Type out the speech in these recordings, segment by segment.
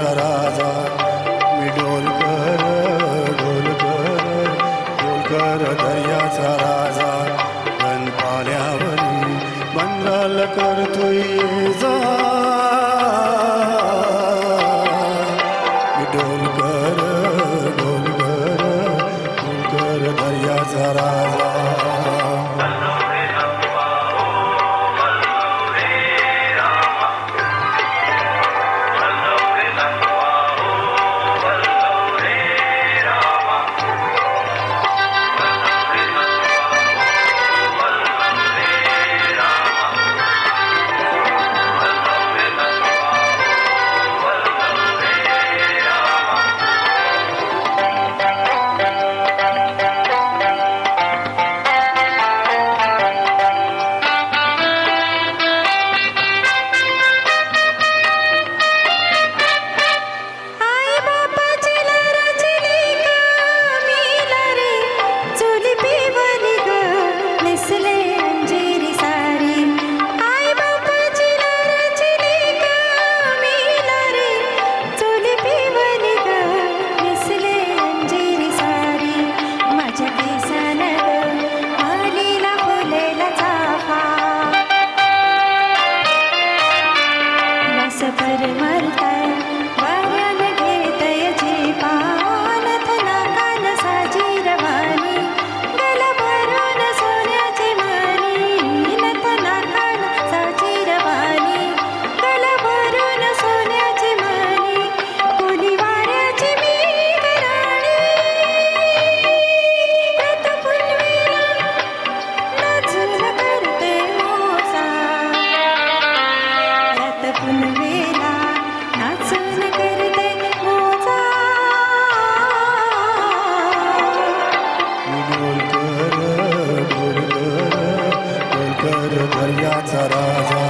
दर्याचा राजा मी ढोलकर ढोलकर ढोलकर दर्याचा राजा पाण्यावरी बंदराल करतोय जा मी ढोलकर ढोलकर ढोलकर दर्याचा राजा दर्याचा राजा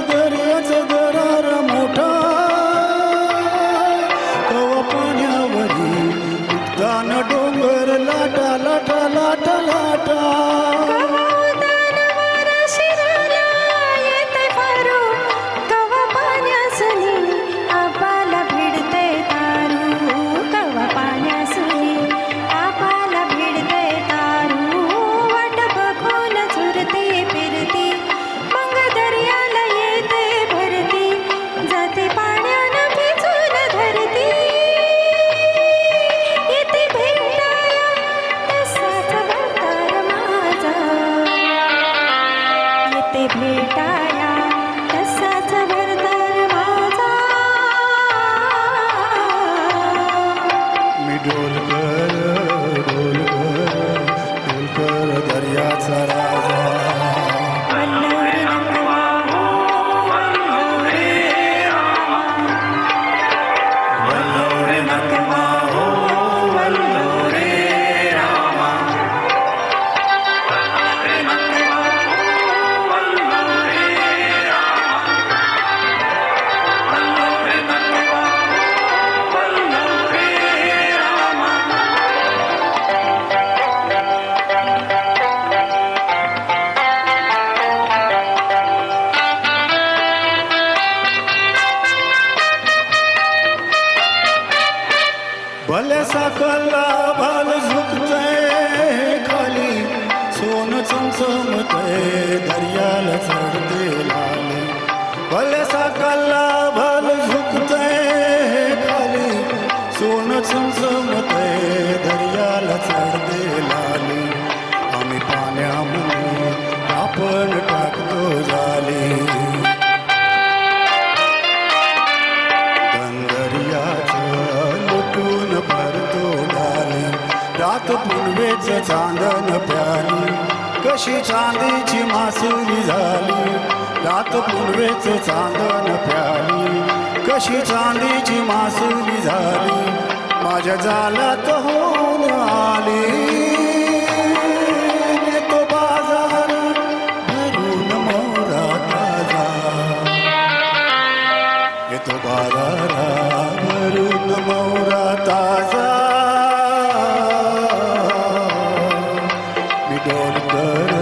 दर्याचं दरार मोठा कवा पाण्यावरी उद्यान डोंगर लाटा लाटा लाटा लाटा भेटाया तसाच भरतर माझा मी ढोलकर ढोलकर ढोलकर दर्याचा राजा वल्लरी नंदवा हो वल्लरी वल्लरी नंदवा हो वल्लरी रामा भले साकला भाल झुकते खाली सोन चमचमते दर्याला चढते लाले भले साकला भाल झुकते खाली सोन चमचमते दर्याला चढते लाले आम्ही पाणी आपण टाकतो झाली दंदर्याचं लुटून भरतो डाली रात पुनवेच चांदन प्याली कशी चांदीची मासुली झाली रात पुनवेच चांदन प्याली कशी चांदीची मासुली झाली माझ्या जालात होऊन आली तो बाजार भरून मोरा ताजा येतो बाजारा भरून मोरा ताजा मी डोलकर